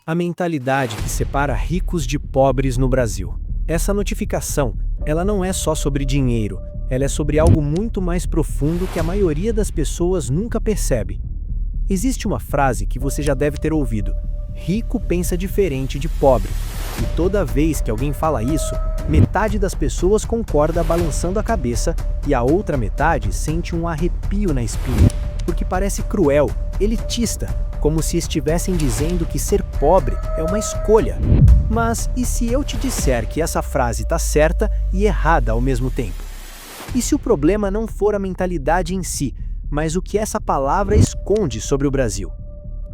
A mentalidade que separa ricos de pobres no Brasil. Essa notificação, ela não é só sobre dinheiro, ela é sobre algo muito mais profundo que a maioria das pessoas nunca percebe. Existe uma frase que você já deve ter ouvido: rico pensa diferente de pobre. E toda vez que alguém fala isso, metade das pessoas concorda balançando a cabeça e a outra metade sente um arrepio na espinha, porque parece cruel, elitista, como se estivessem dizendo que ser pobre é uma escolha. Mas e se eu te disser que essa frase está certa e errada ao mesmo tempo? E se o problema não for a mentalidade em si, mas o que essa palavra esconde sobre o Brasil?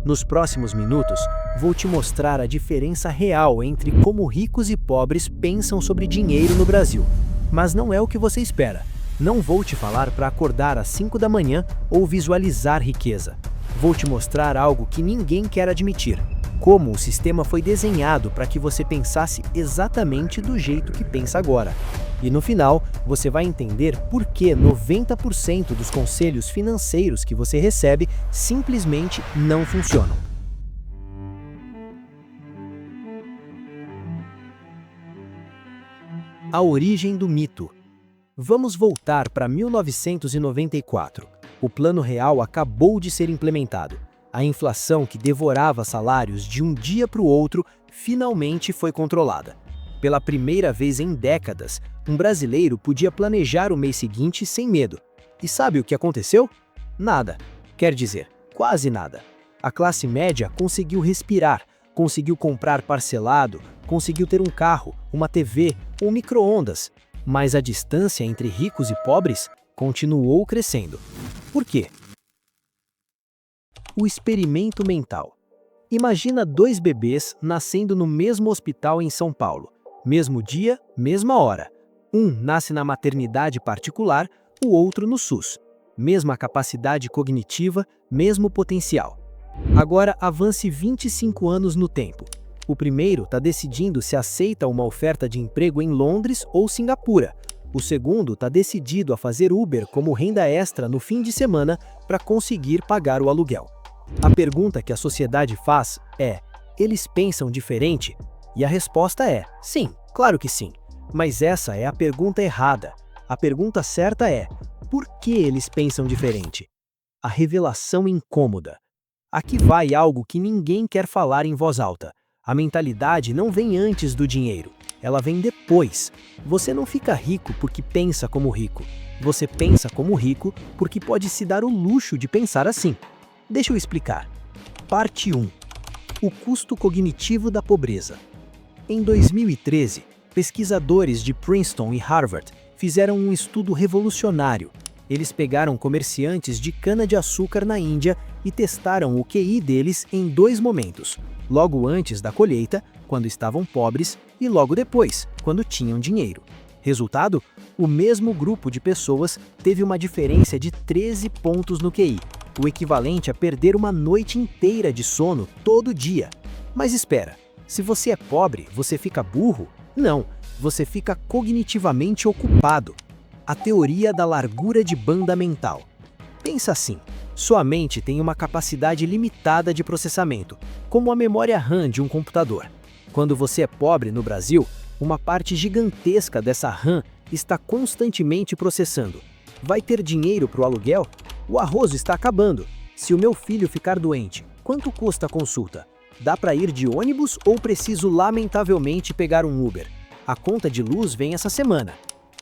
Nos próximos minutos, vou te mostrar a diferença real entre como ricos e pobres pensam sobre dinheiro no Brasil. Mas não é o que você espera. Não vou te falar para acordar às 5 da manhã ou visualizar riqueza. Vou te mostrar algo que ninguém quer admitir: como o sistema foi desenhado para que você pensasse exatamente do jeito que pensa agora. E no final, você vai entender por que 90% dos conselhos financeiros que você recebe simplesmente não funcionam. A origem do mito. Vamos voltar para 1994. O Plano Real acabou de ser implementado. A inflação que devorava salários de um dia para o outro finalmente foi controlada. Pela primeira vez em décadas, um brasileiro podia planejar o mês seguinte sem medo. E sabe o que aconteceu? Nada. Quer dizer, quase nada. A classe média conseguiu respirar, conseguiu comprar parcelado, conseguiu ter um carro, uma TV, um micro-ondas. Mas a distância entre ricos e pobres continuou crescendo. Por quê? O experimento mental. Imagina 2 bebês nascendo no mesmo hospital em São Paulo. Mesmo dia, mesma hora. Um nasce na maternidade particular, o outro no SUS. Mesma capacidade cognitiva, mesmo potencial. Agora avance 25 anos no tempo. O primeiro está decidindo se aceita uma oferta de emprego em Londres ou Singapura. O segundo está decidido a fazer Uber como renda extra no fim de semana para conseguir pagar o aluguel. A pergunta que a sociedade faz é: eles pensam diferente? E a resposta é: sim, claro que sim. Mas essa é a pergunta errada. A pergunta certa é: por que eles pensam diferente? A revelação incômoda. Aqui vai algo que ninguém quer falar em voz alta. A mentalidade não vem antes do dinheiro, ela vem depois. Você não fica rico porque pensa como rico. Você pensa como rico porque pode se dar o luxo de pensar assim. Deixa eu explicar. Parte 1. O custo cognitivo da pobreza. Em 2013, pesquisadores de Princeton e Harvard fizeram um estudo revolucionário. Eles pegaram comerciantes de cana-de-açúcar na Índia e testaram o QI deles em 2 momentos: logo antes da colheita, quando estavam pobres, e logo depois, quando tinham dinheiro. Resultado? O mesmo grupo de pessoas teve uma diferença de 13 pontos no QI, o equivalente a perder uma noite inteira de sono todo dia. Mas espera, se você é pobre, você fica burro? Não, você fica cognitivamente ocupado. A teoria da largura de banda mental. Pensa assim: sua mente tem uma capacidade limitada de processamento, como a memória RAM de um computador. Quando você é pobre no Brasil, uma parte gigantesca dessa RAM está constantemente processando. Vai ter dinheiro para o aluguel? O arroz está acabando. Se o meu filho ficar doente, quanto custa a consulta? Dá para ir de ônibus ou preciso lamentavelmente pegar um Uber? A conta de luz vem essa semana.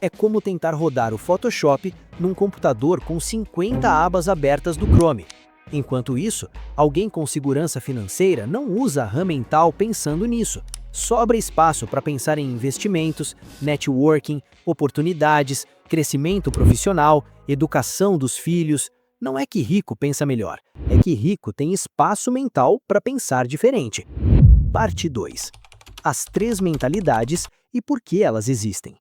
É como tentar rodar o Photoshop num computador com 50 abas abertas do Chrome. Enquanto isso, alguém com segurança financeira não usa a RAM mental pensando nisso. Sobra espaço para pensar em investimentos, networking, oportunidades, crescimento profissional, educação dos filhos. Não é que rico pensa melhor, é que rico tem espaço mental para pensar diferente. Parte 2. As 3 mentalidades e por que elas existem.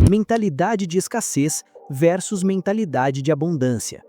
Mentalidade de escassez versus mentalidade de abundância.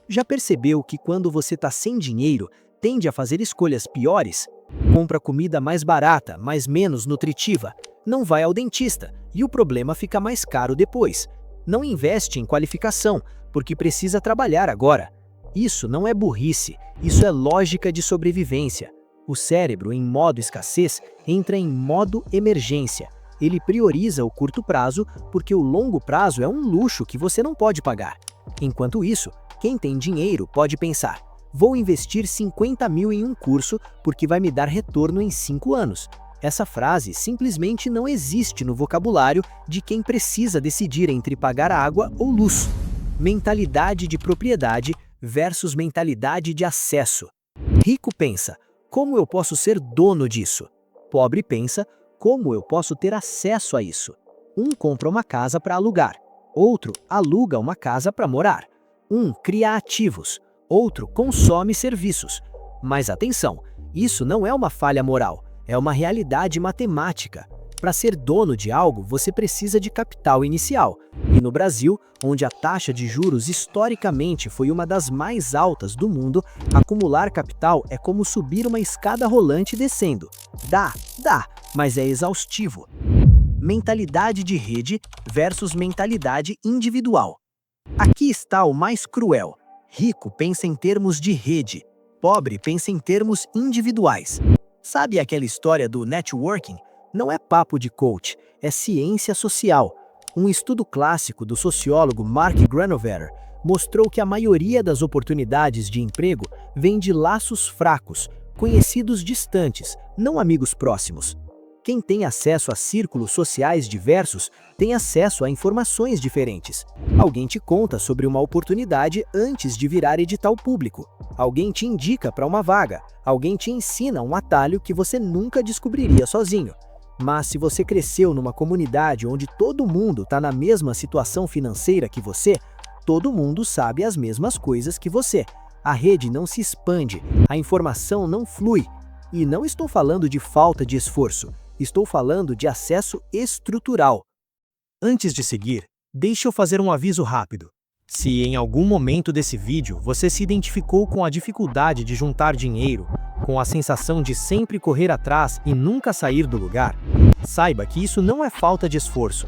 Já percebeu que quando você está sem dinheiro, tende a fazer escolhas piores? Compra comida mais barata, mas menos nutritiva. Não vai ao dentista e o problema fica mais caro depois. Não investe em qualificação, porque precisa trabalhar agora. Isso não é burrice, isso é lógica de sobrevivência. O cérebro, em modo escassez, entra em modo emergência. Ele prioriza o curto prazo porque o longo prazo é um luxo que você não pode pagar. Enquanto isso, quem tem dinheiro pode pensar: vou investir 50 mil em um curso porque vai me dar retorno em 5 anos. Essa frase simplesmente não existe no vocabulário de quem precisa decidir entre pagar água ou luz. Mentalidade de propriedade versus mentalidade de acesso. Rico pensa: como eu posso ser dono disso? Pobre pensa: como eu posso ter acesso a isso? Um compra uma casa para alugar, outro aluga uma casa para morar. Um cria ativos, outro consome serviços. Mas atenção, isso não é uma falha moral, é uma realidade matemática. Para ser dono de algo, você precisa de capital inicial. E no Brasil, onde a taxa de juros historicamente foi uma das mais altas do mundo, acumular capital é como subir uma escada rolante descendo. Dá, mas é exaustivo. Mentalidade de rede versus mentalidade individual. Aqui está o mais cruel. Rico pensa em termos de rede, pobre pensa em termos individuais. Sabe aquela história do networking? Não é papo de coach, é ciência social. Um estudo clássico do sociólogo Mark Granovetter mostrou que a maioria das oportunidades de emprego vem de laços fracos, conhecidos distantes, não amigos próximos. Quem tem acesso a círculos sociais diversos tem acesso a informações diferentes. Alguém te conta sobre uma oportunidade antes de virar edital público. Alguém te indica para uma vaga. Alguém te ensina um atalho que você nunca descobriria sozinho. Mas se você cresceu numa comunidade onde todo mundo está na mesma situação financeira que você, todo mundo sabe as mesmas coisas que você. A rede não se expande, a informação não flui. E não estou falando de falta de esforço, estou falando de acesso estrutural. Antes de seguir, deixe eu fazer um aviso rápido. Se em algum momento desse vídeo você se identificou com a dificuldade de juntar dinheiro, com a sensação de sempre correr atrás e nunca sair do lugar, saiba que isso não é falta de esforço.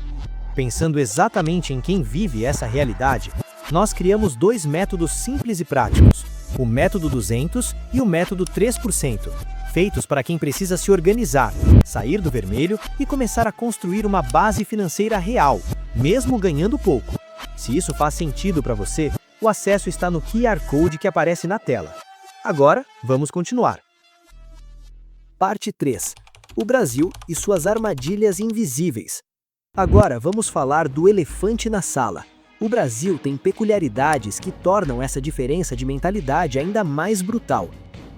Pensando exatamente em quem vive essa realidade, nós criamos 2 métodos simples e práticos, o método 200 e o método 3%, feitos para quem precisa se organizar, sair do vermelho e começar a construir uma base financeira real, mesmo ganhando pouco. Se isso faz sentido para você, o acesso está no QR Code que aparece na tela. Agora, vamos continuar. Parte 3. O Brasil e suas armadilhas invisíveis. Agora vamos falar do elefante na sala. O Brasil tem peculiaridades que tornam essa diferença de mentalidade ainda mais brutal.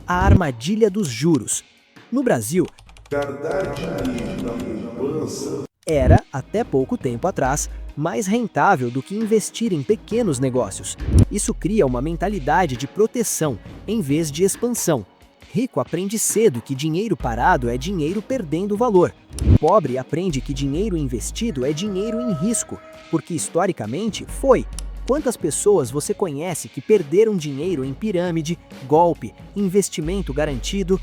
A armadilha dos juros. No Brasil, Guardar dinheiro na poupança era, até pouco tempo atrás, mais rentável do que investir em pequenos negócios. Isso cria uma mentalidade de proteção, em vez de expansão. Rico aprende cedo que dinheiro parado é dinheiro perdendo valor. Pobre aprende que dinheiro investido é dinheiro em risco, porque historicamente foi. Quantas pessoas você conhece que perderam dinheiro em pirâmide, golpe, investimento garantido?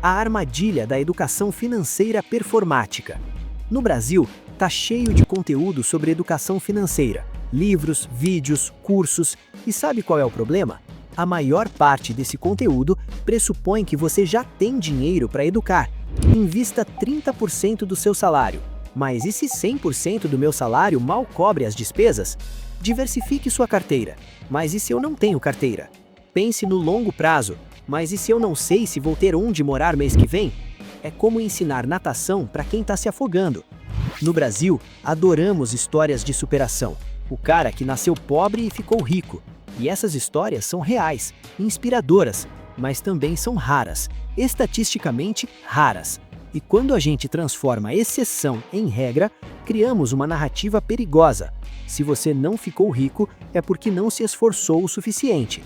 A armadilha da educação financeira performática. No Brasil, tá cheio de conteúdo sobre educação financeira, livros, vídeos, cursos. E sabe qual é o problema? A maior parte desse conteúdo pressupõe que você já tem dinheiro para educar. Invista 30% do seu salário. Mas e se 100% do meu salário mal cobre as despesas? Diversifique sua carteira. Mas e se eu não tenho carteira? Pense no longo prazo. Mas e se eu não sei se vou ter onde morar mês que vem? É como ensinar natação para quem está se afogando. No Brasil, adoramos histórias de superação. O cara que nasceu pobre e ficou rico. E essas histórias são reais, inspiradoras, mas também são raras, estatisticamente raras. E quando a gente transforma exceção em regra, criamos uma narrativa perigosa. Se você não ficou rico, é porque não se esforçou o suficiente.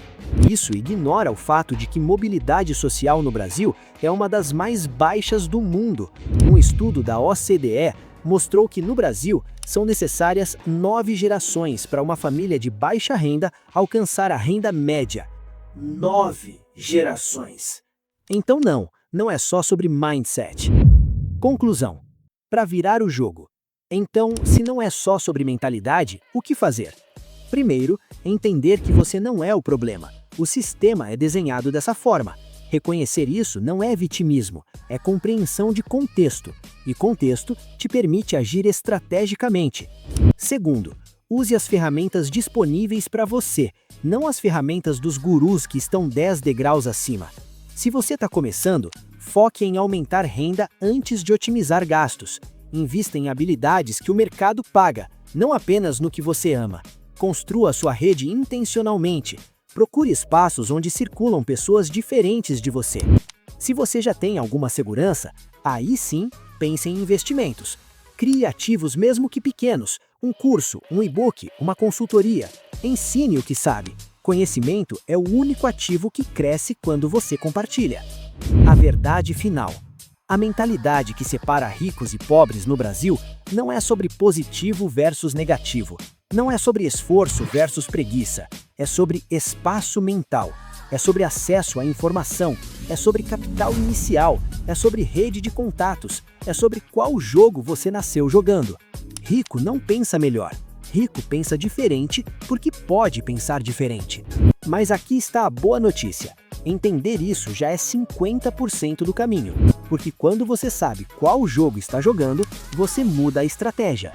Isso ignora o fato de que mobilidade social no Brasil é uma das mais baixas do mundo. Um estudo da OCDE mostrou que no Brasil são necessárias 9 gerações para uma família de baixa renda alcançar a renda média. 9 gerações. Então não é só sobre mindset. Conclusão. Para virar o jogo. Então, se não é só sobre mentalidade, o que fazer? Primeiro, entender que você não é o problema. O sistema é desenhado dessa forma. Reconhecer isso não é vitimismo, é compreensão de contexto, e contexto te permite agir estrategicamente. Segundo, use as ferramentas disponíveis para você, não as ferramentas dos gurus que estão 10 degraus acima. Se você está começando, foque em aumentar renda antes de otimizar gastos. Invista em habilidades que o mercado paga, não apenas no que você ama. Construa sua rede intencionalmente. Procure espaços onde circulam pessoas diferentes de você. Se você já tem alguma segurança, aí sim, pense em investimentos. Crie ativos mesmo que pequenos, um curso, um e-book, uma consultoria. Ensine o que sabe. Conhecimento é o único ativo que cresce quando você compartilha. A verdade final. A mentalidade que separa ricos e pobres no Brasil não é sobre positivo versus negativo. Não é sobre esforço versus preguiça. É sobre espaço mental. É sobre acesso à informação. É sobre capital inicial. É sobre rede de contatos. É sobre qual jogo você nasceu jogando. Rico não pensa melhor. Rico pensa diferente porque pode pensar diferente. Mas aqui está a boa notícia. Entender isso já é 50% do caminho. Porque quando você sabe qual jogo está jogando, você muda a estratégia.